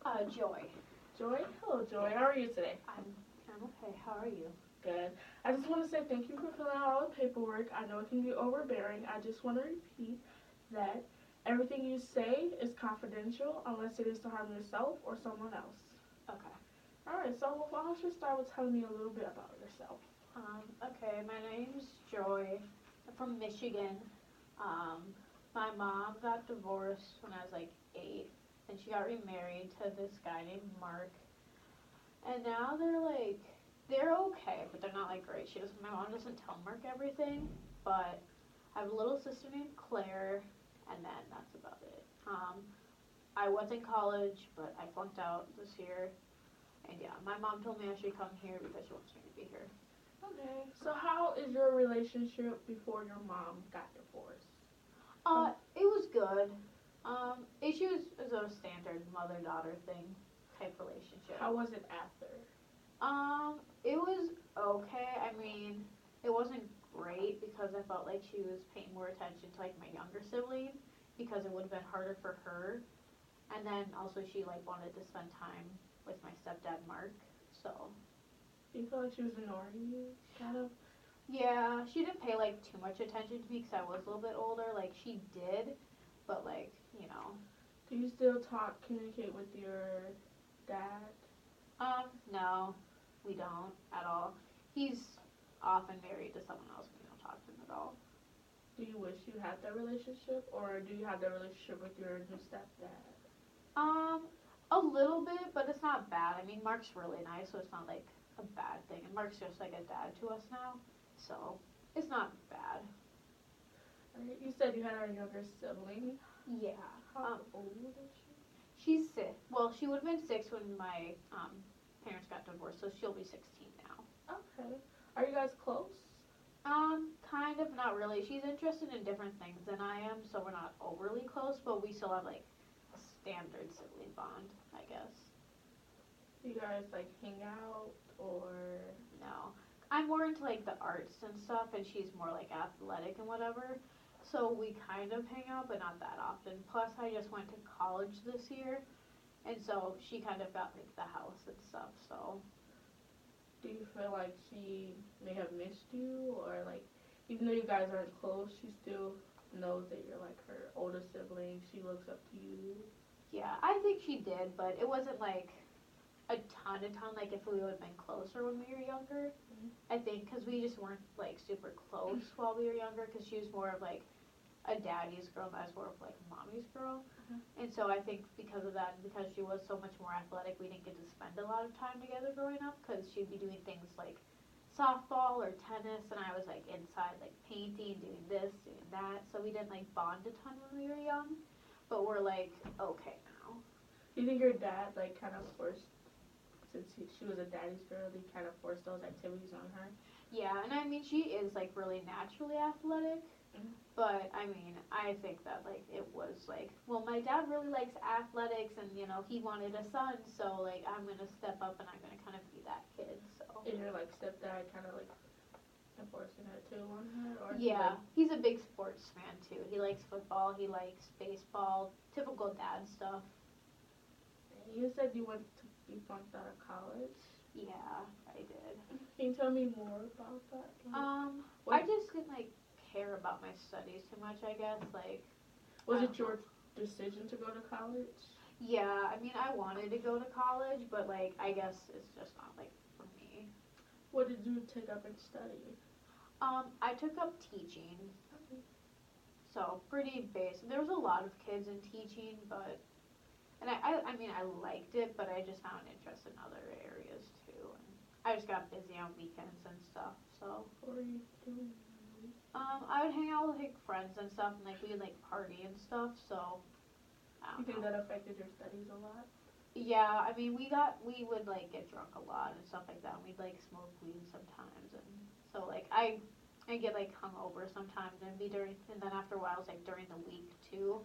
Joy. Joy? Hello, Joy. Yes. How are you today? I'm okay. How are you? Good. I just want to say thank you for filling out all the paperwork. I know it can be overbearing. I just want to repeat that everything you say is confidential unless it is to harm yourself or someone else. Okay. All right, so why don't you start with telling me a little bit about yourself? Okay. My name's Joy. I'm from Michigan. Um, my mom got divorced when I was like 8, and she got remarried to this guy named Mark. And now they're okay, but they're not like great. My mom doesn't tell Mark everything, but I have a little sister named Claire, and then that's about it. I was in college, but I flunked out this year. And yeah, my mom told me I should come here because she wants me to be here. Okay. So how is your relationship before your mom got divorced? It was good. Issues is a standard mother-daughter thing type relationship. How was it after? It was okay. I mean, it wasn't great because I felt like she was paying more attention to like my younger sibling because it would have been harder for her. And then also she like wanted to spend time with my stepdad Mark. So Do you feel like she was ignoring you, kind of? yeah, she didn't pay like too much attention to me because I was a little bit older. Like she did, but like you know, Do you still communicate with your dad? no, we don't at all. He's often married to someone else. We don't talk to him at all. Do you wish you had that relationship, or do you have that relationship with your new stepdad? Um, a little bit, but it's not bad. I mean, Mark's really nice, so it's not like a bad thing. And Mark's just like a dad to us now, so it's not bad. Right. You said you had a younger sibling. Yeah. How old is she? She's 6. Well, she would have been 6 when my parents got divorced, so she'll be 16 now. Okay. Are you guys close? Kind of, not really. She's interested in different things than I am, so we're not overly close, but we still have like a standard sibling bond, I guess. Do you guys like hang out or? No. I'm more into like the arts and stuff, and she's more like athletic and whatever. So we kind of hang out, but not that often. Plus, I just went to college this year, and so she kind of got like the house and stuff. So Do you feel like she may have missed you, or like, even though you guys aren't close, she still knows that you're like her older sibling. She looks up to you. yeah, I think she did, but it wasn't like a ton. Like if we would have been closer when we were younger, Mhm. I think because we just weren't like super close while we were younger. Because she was more of like a daddy's girl, and I was more of like a mommy's girl. Mhm. And so I think because of that, and because she was so much more athletic, we didn't get to spend a lot of time together growing up. Because she'd be doing things like softball or tennis, and I was like inside like painting, doing this, doing that. So we didn't like bond a ton when we were young, but we're like okay now. Do you think your dad like kind of forced, since she was a daddy's girl, he kind of forced those activities on her? Yeah, and I mean she is like really naturally athletic, Mhm. but I mean I think that like it was like well my dad really likes athletics and you know he wanted a son so like I'm gonna step up and I'm gonna kind of be that kid so. Is your like stepdad kind of like enforcing it too on her, or he Yeah, like? he's a big sports fan too. He likes football, he likes baseball, typical dad stuff. You said you went to be flunked out of college. Yeah, I did. Can you tell me more about that? I What just didn't like care about my studies too much. I guess like was I it don't know. your decision to go to college? Yeah, I mean, I wanted to go to college, but like, I guess it's just not like for me. What did you take up and study? I took up teaching, so pretty basic. There was a lot of kids in teaching, but and I mean, I liked it, but I just found interest in other areas too. And I just got busy on weekends and stuff. So, What were you doing? I would hang out with like friends and stuff, and like we would like party and stuff. So, I You don't think know. that affected your studies a lot? Yeah, I mean, we would like get drunk a lot and stuff like that. And we'd like smoke weed sometimes, and so like I get like hungover sometimes, and be during, and then after a while it's like during the week too.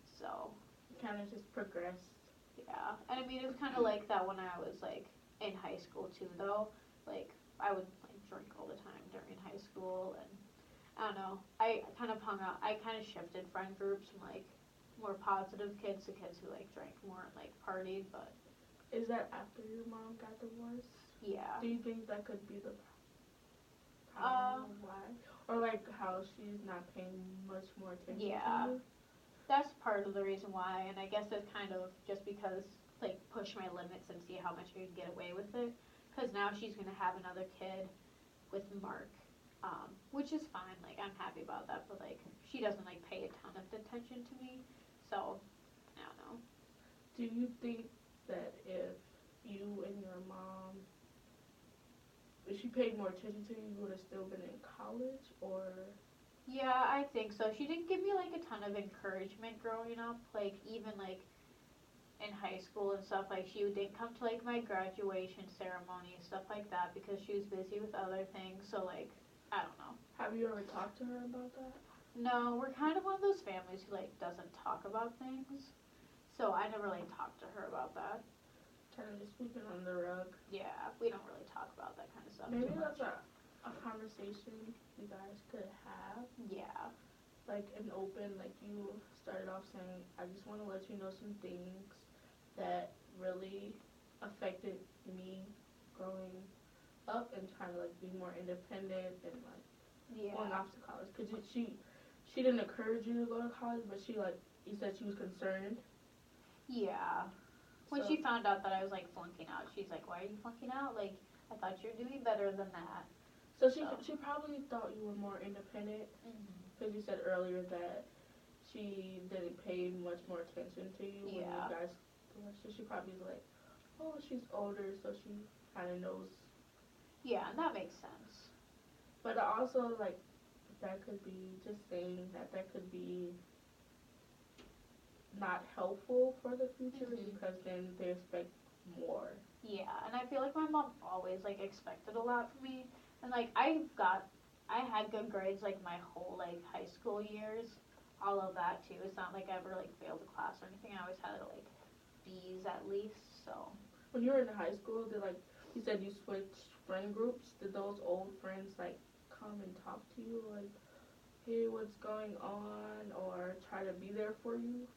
So You kind of just progressed. yeah, and I mean it was kind of like that when I was like in high school too, though. Like I would like drink all the time during high school, and I don't know. I kind of hung out. I kind of shifted friend groups from like more positive kids, the kids who like drank more and like partied, but Is that after your mom got divorced? yeah. Do you think that could be the Uh, problem? Why? Or like how she's not paying much more attention yeah, to you? that's part of the reason why, and I guess it's kind of just because like push my limits and see how much I can get away with it. Because now she's gonna have another kid with Mark, which is fine. Like I'm happy about that, but like she doesn't like pay a ton of attention to me, so I don't know. Do you think that if you and your mom, if she paid more attention to you, you would have still been in college, or? Yeah, I think so. She didn't give me like a ton of encouragement growing up, like even like in high school and stuff. Like she didn't come to like my graduation ceremony and stuff like that because she was busy with other things. So like I don't know. Have you ever talked to her about that? No, we're kind of one of those families who like doesn't talk about things. So I never like talked to her about that. Kind of just sweeping under the rug. Yeah, we don't really talk about that kind of stuff Maybe too much. that's a conversation you guys could have. Yeah. Like an open, like you started off saying, I just want to let you know some things that really affected me growing up and trying to like be more independent and like going Yeah. off to college. Cause she didn't encourage you to go to college, but she like you said she was concerned. Yeah. When So she found out that I was like flunking out, she's like, "Why are you flunking out? Like, I thought you were doing better than that." so So. she probably thought you were more independent. Mhm. Because you said earlier that she didn't pay much more attention to you when Yeah. you guys. So she probably was like, oh, she's older, so she kind of knows. Yeah, and that makes sense. But also, like, that could be just saying that that could be not helpful for the future Mhm. because then they expect more. Yeah, and I feel like my mom always like expected a lot from me, and like I had good grades like my whole like high school years, all of that too. It's not like I ever like failed a class or anything. I always had like B's at least. So. When you were in high school, did like you said you switched friend groups? Did those old friends like come and talk to you like, hey, what's going on, or try to be there for you?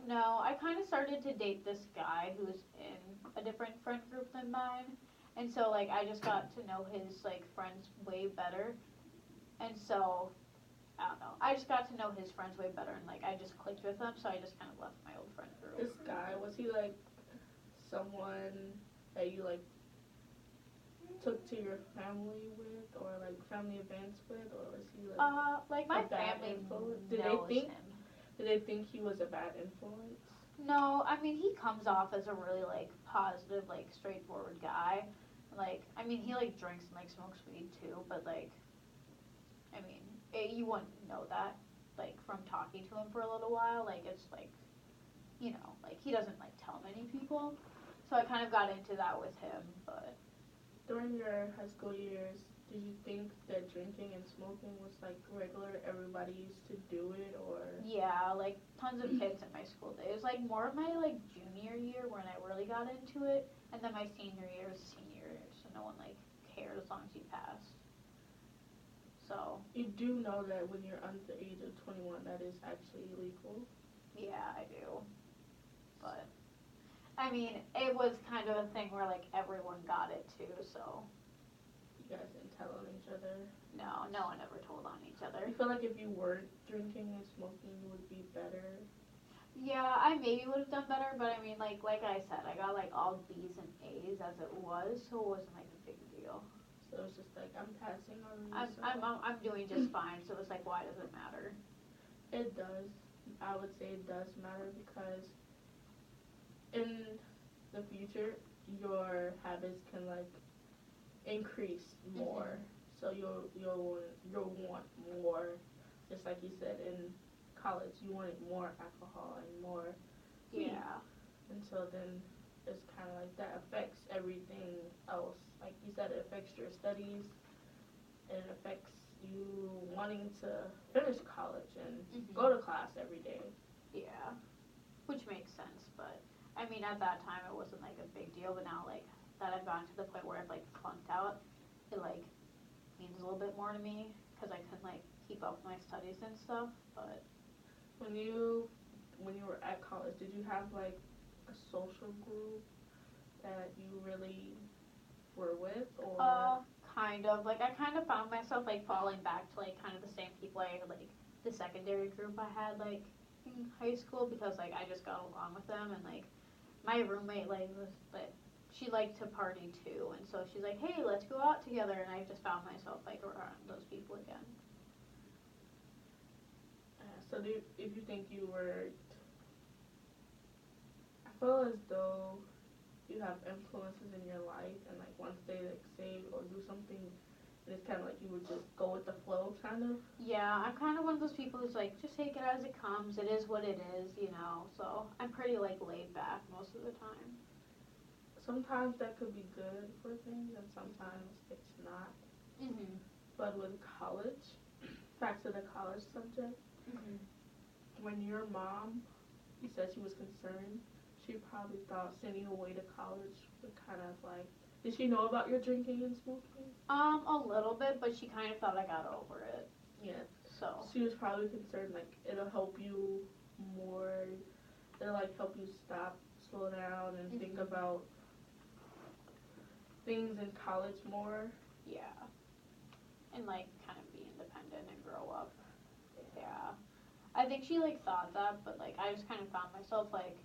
No, I kind of started to date this guy who was in a different friend group than mine, and so like I just got to know his like friends way better, and so I don't know. I just got to know his friends way better, and like I just clicked with them, so I just kind of left my old friend group. This guy, was he like someone that you like took to your family with, or like family events with, or was he Like my a bad family influence? knows him. Did they think he was a bad influence? No, I mean he comes off as a really like positive, like straightforward guy. Like I mean he like drinks and like smokes weed too, but like I mean you wouldn't know that like from talking to him for a little while. Like it's like like he doesn't like tell many people. So I kind of got into that with him, but During your high school years, did you think that drinking and smoking was like regular? Everybody used to do it, or? yeah, like tons of kids in my school days. Like more of my like junior year when I really got into it, and then my senior year was senior year, so no one like cared as long as you passed. So You do know that when you're under the age of 21, that is actually illegal. yeah, I do. But I mean, it was kind of a thing where like everyone got it too. So You guys didn't tell on each other. no, no one ever told on each other. You feel like if you weren't drinking and smoking, you would be better. Yeah, I maybe would have done better, but I mean, like I said, I got like all B's and A's as it was, so it wasn't like a big deal. So it's just like I'm passing on I'm these. I'm doing just fine, so it's like why does it matter? It does. I would say it does matter because in the future, your habits can like increase more. So you'll want more. Just like you said in college, you wanted more alcohol and more weed. Yeah. And so then it's kind of like that affects everything else. Like you said, it affects your studies, and it affects you wanting to finish college and go to class every day. Yeah, which makes sense, but I mean at that time it wasn't like a big deal, but now like that I've gotten to the point where I've like flunked out, it like means a little bit more to me because I couldn't like keep up with my studies and stuff. But When you when you were at college, did you have like a social group that you really were with, or? Kind of. Like, I kind of found myself, like, falling back to, like, kind of the same people I had, like, the secondary group I had, like, in high school because, like, I just got along with them. And, like, my roommate, like, was, like, she liked to party, too. And so she's like, hey, let's go out together. And I just found myself, like, around those people again. So if you think you were, I feel as though you have influences in your life, and like once they like say or do something, and it's kind of like you would just go with the flow, kind of. Yeah, I'm kind of one of those people who's like, just take it as it comes. It is what it is, you know. So I'm pretty, like, laid back most of the time. Sometimes that could be good for things, and sometimes it's not. Mhm. But with college, back to the college subject, Mhm. when your mom, you said she was concerned, she probably thought sending you away to college would kind of like, did she know about your drinking and smoking? A little bit, but she kind of thought I got over it. Yeah. So. She was probably concerned like it'll help you more, it'll like help you stop, slow down, and think about things in college more. Yeah. And, like, kind of be independent and grow up. Yeah. I think she, like, thought that, but, like, I just kind of found myself, like,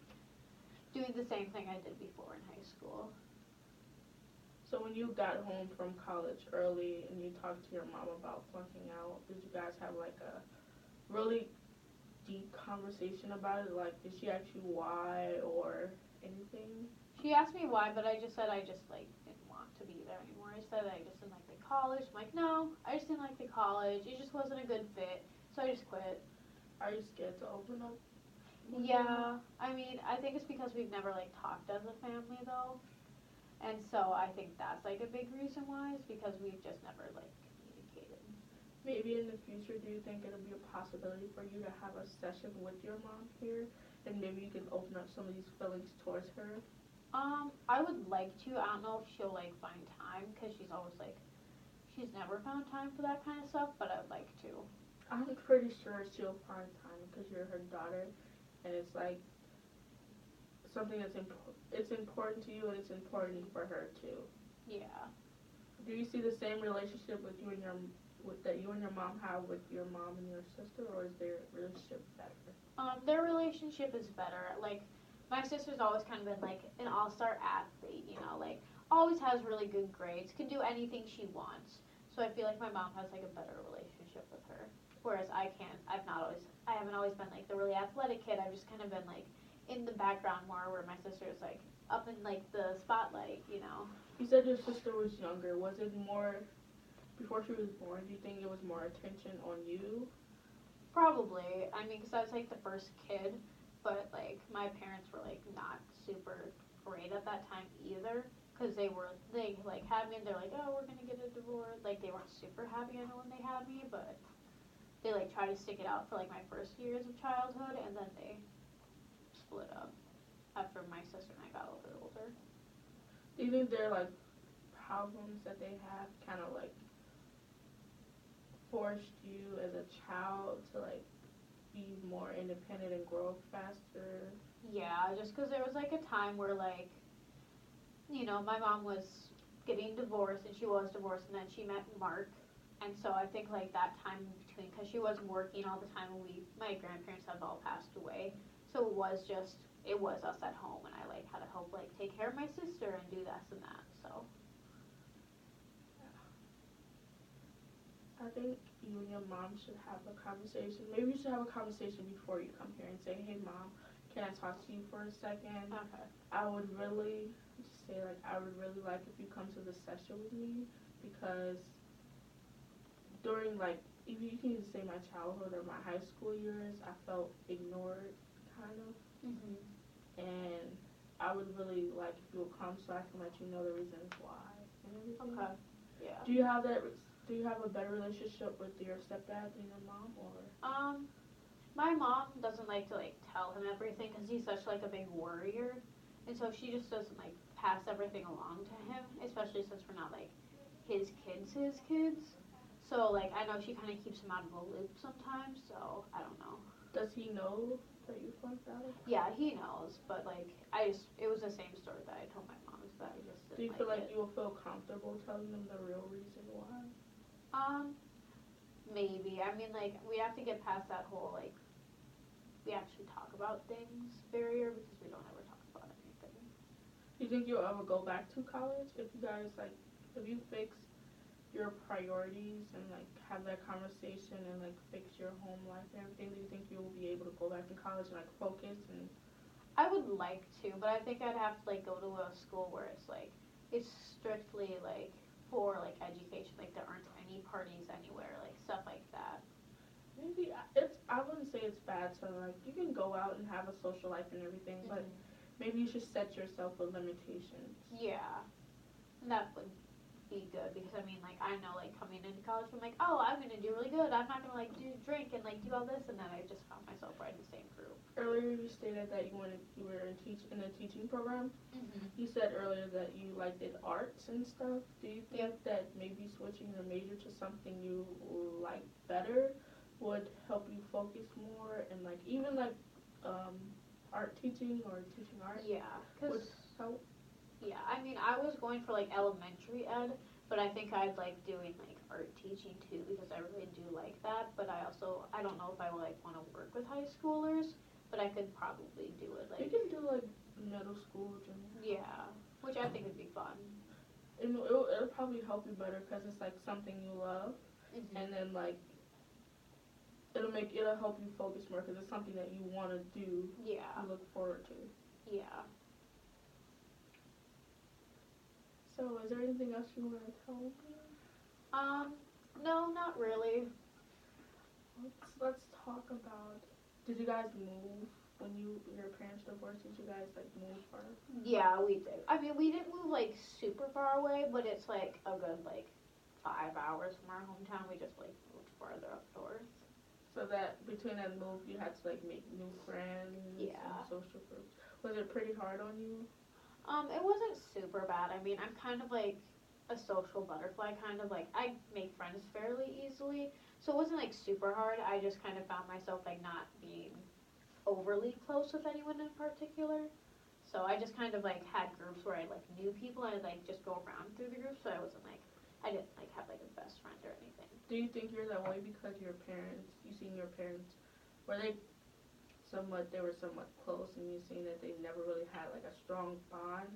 doing the same thing I did before in high school. So when you got home from college early and you talked to your mom about flunking out, did you guys have like a really deep conversation about it? Like, did she ask you why or anything? She asked me why, but I just said I just, like, didn't want to be there anymore. I said I just didn't like the college. I'm like, no, I just didn't like the college. It just wasn't a good fit, so I just quit. Are you scared to open up? Yeah, I mean, I think it's because we've never, like, talked as a family, though. And so I think that's, like, a big reason why is because we've just never, like, communicated. Maybe in the future, do you think it'll be a possibility for you to have a session with your mom here, and maybe you can open up some of these feelings towards her? I would like to. I don't know if she'll, like, find time, because she's always, like, she's never found time for that kind of stuff, but I would like to. I'm pretty sure she'll find time because you're her daughter, and it's like something that's it's important to you and it's important for her too. Yeah. Do you see the same relationship with you and your that you and your mom have with your mom and your sister, or is their relationship better? Their relationship is better. Like, my sister's always kind of been, like, an all-star athlete, you know, like, always has really good grades, can do anything she wants. So I feel like my mom has, like, a better relationship with her. Whereas I can't, I haven't always been, like, the really athletic kid. I've just kind of been, like, in the background more, where my sister's, like, up in, like, the spotlight, you know. You said your sister was younger. Was it more, before she was born, do you think it was more attention on you? Probably. I mean, because I was, like, the first kid, but, like, my parents were, like, not super great at that time either, because they, like, had me and they're like, oh, we're going to get a divorce. Like, they weren't super happy, I know, when they had me, but they, like, tried to stick it out for, like, my first years of childhood, and then they split up after my sister and I got a little bit older. Do you think they're like problems that they have kind of like forced you as a child to like be more independent and grow faster? Yeah, just because there was, like, a time where, like, you know, my mom was getting divorced, and she was divorced, and then she met Mark. And so I think, like, that time in between, because she wasn't working all the time when my grandparents have all passed away. So it was us at home, and I, like, had to help, like, take care of my sister and do this and that, so. I think you and your mom should have a conversation. Maybe you should have a conversation before you come here and say, hey, Mom, can I talk to you for a second? Okay. I would really like if you come to the session with me, because during, like, you can either say my childhood or my high school years, I felt ignored, kind of. Mhm. And I would really like if you would come so I can let you know the reasons why and everything. Okay. Yeah. Do you have a better relationship with your stepdad than your mom, or? My mom doesn't like to, like, tell him everything because he's such, like, a big worrier, and so she just doesn't, like, pass everything along to him, especially since we're not, like, his kids. So, like, I know she kind of keeps him out of the loop sometimes, so I don't know. Does he know that you flunked out of? Yeah, he knows, but like it was the same story that I told my mom. Is that I just Do you didn't feel like like it. you'll feel comfortable telling them the real reason why? Um, maybe. I mean, like we have to get past that whole like we actually talk about things barrier because we don't ever talk about anything. Do you think you'll ever go back to college if you guys like if you fix your priorities and like have that conversation and like fix your home life and everything? Do you think you'll be able to go back to college and like focus and I would like to, but I think I'd have to like go to a school where it's like it's strictly like for like education. Like there aren't any parties anywhere, like stuff like that. maybe it's I wouldn't say it's bad to like you can go out and have a social life and everything, but maybe you should set yourself with limitations. Yeah, and that would be good because I mean, like I know, like coming into college, I'm like, oh, I'm gonna do really good. I'm not gonna like do drink and like do all this, and then I just found myself right in the same group. Earlier you stated that you were in a teaching program. You said earlier that you like did arts and stuff. Do you think that maybe switching your major to something you like better would help you focus more and like even like art teaching or teaching art Yeah, would cause help? yeah, I mean, I was going for like elementary ed, but I think I'd like doing like art teaching too because I really do like that. But I don't know if I would like want to work with high schoolers, but I could probably do it You like can do like middle school, junior. yeah, which I think would be fun. It'll probably help you better because it's like something you love, and then like it'll help you focus more because it's something that you want to do. Yeah, You look forward to. yeah. So, is there anything else you want to tell me? No, not really. Let's talk about. Did you guys move when your parents divorced? Did you guys like move far? Yeah, we did. I mean, we didn't move like super far away, but it's like a good like 5 hours from our hometown. We just like moved farther up north. So that between that move, you had to like make new friends Yeah. and social groups. Was it pretty hard on you? It wasn't super bad. I mean, I'm kind of like a social butterfly, kind of like I make friends fairly easily. So it wasn't like super hard. I just kind of found myself like not being overly close with anyone in particular. So I just kind of like had groups where I like knew people and I'd like just go around through the groups. So I wasn't like I didn't like have like a best friend or anything. Do you think you're that way because you seen your parents, were they were somewhat close and you seen that they never really had like a strong bond?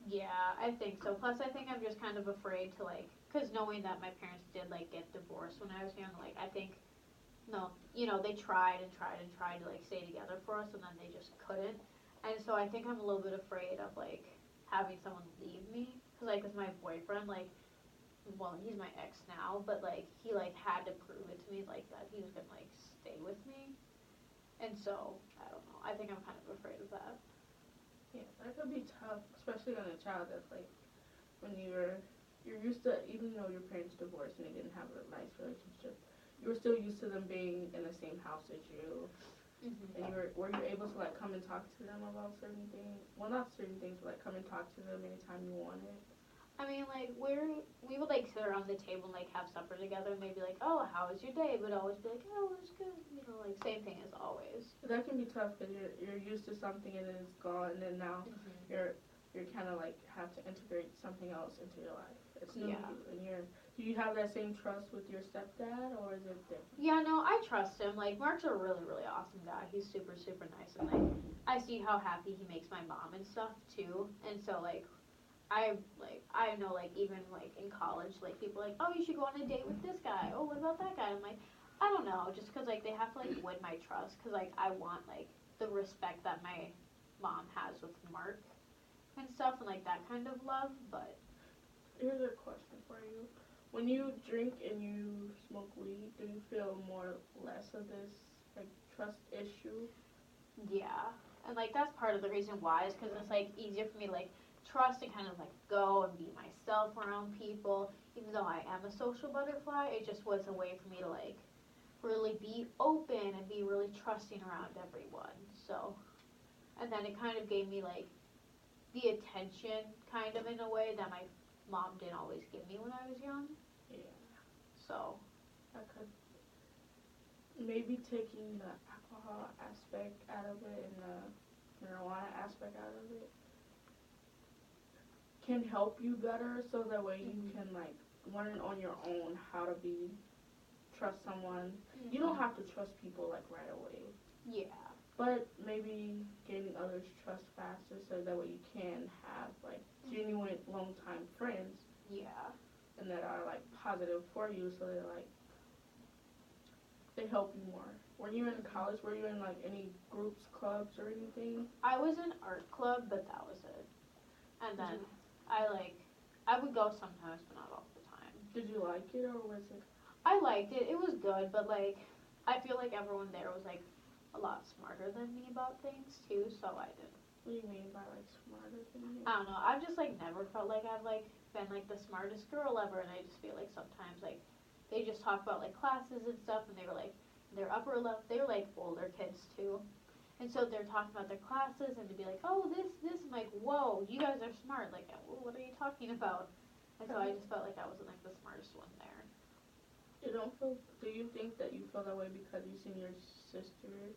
Yeah, I think so. Plus, I think I'm just kind of afraid to like, cause knowing that my parents did like get divorced when I was young, like I think, no, they tried and tried and tried to like stay together for us, and then they just couldn't. And so I think I'm a little bit afraid of like having someone leave me, cause like with my boyfriend, like, well, he's my ex now, but like he like had to prove it to me like that he was gonna like stay with me, and so I don't know. I think I'm kind of afraid of that. Yeah, that could be tough, especially on a child that's like when you're used to, even though your parents divorced and they didn't have a nice relationship, you were still used to them being in the same house as you. And were you able to like come and talk to them about certain things? Well, not certain things, but like come and talk to them anytime you wanted. I mean, like, we would, like, sit around the table and, like, have supper together, and they'd be like, oh, how was your day? But always be like, oh, it was good, like, same thing as always. But that can be tough because you're used to something and then it's gone, and then now you're kind of, like, have to integrate something else into your life. It's new to you, and do you have that same trust with your stepdad, or is it different? Yeah, no, I trust him. Like, Mark's a really, really awesome guy. He's super, super nice, and, like, I see how happy he makes my mom and stuff, too, and so, like, I know, like, even, like, in college, like, people are like, oh, you should go on a date with this guy. Oh, what about that guy? I'm like, I don't know, just because, like, they have to, like, win my trust, because, like, I want, like, the respect that my mom has with Mark and stuff, and, like, that kind of love, but. Here's a question for you. When you drink and you smoke weed, do you feel less of this, like, trust issue? Yeah, and, like, that's part of the reason why, is because it's, like, easier for me to, like, trust and kind of like go and be myself around people. Even though I am a social butterfly, it just was a way for me to like really be open and be really trusting around everyone. So, and then it kind of gave me like the attention kind of in a way that my mom didn't always give me when I was young. Yeah. So, I could maybe taking the alcohol alcohol aspect out of it and the marijuana aspect out of it can help you better, so that way you can like learn on your own how to trust someone. You don't have to trust people like right away. Yeah. But maybe gaining others' trust faster, so that way you can have like genuine long time friends. Yeah. And that are like positive for you, so that like they help you more. When you were in college, were you in like any groups, clubs, or anything? I was in art club, but that was it. And then I would go sometimes, but not all the time. Did you like it, or was it? I liked it. It was good, but like I feel like everyone there was like a lot smarter than me about things too, so I didn't. What do you mean by like smarter than you? I don't know. I've just like never felt like I've like been like the smartest girl ever, and I just feel like sometimes like they just talk about like classes and stuff, and they were like they're upper level. They were like older kids too, and so they're talking about their classes, and to be like, oh this, I'm like, whoa, you guys are smart. Like, what are you talking about? And so I just felt like I wasn't like the smartest one there. Do you think that you feel that way because you seen your sister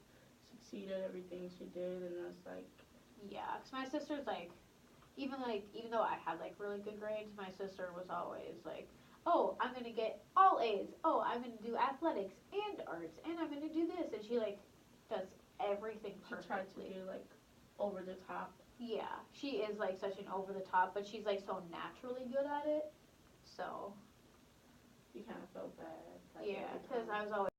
succeed at everything she did, and that's like? Yeah, 'cause my sister's like, even though I had like really good grades, my sister was always like, oh, I'm gonna get all A's. Oh, I'm gonna do athletics and arts, and I'm gonna do this, and she like does everything perfectly. She tried to do like over the top. Yeah, she is like such an over the top, but she's like so naturally good at it. So You kind of felt bad. yeah, because I was always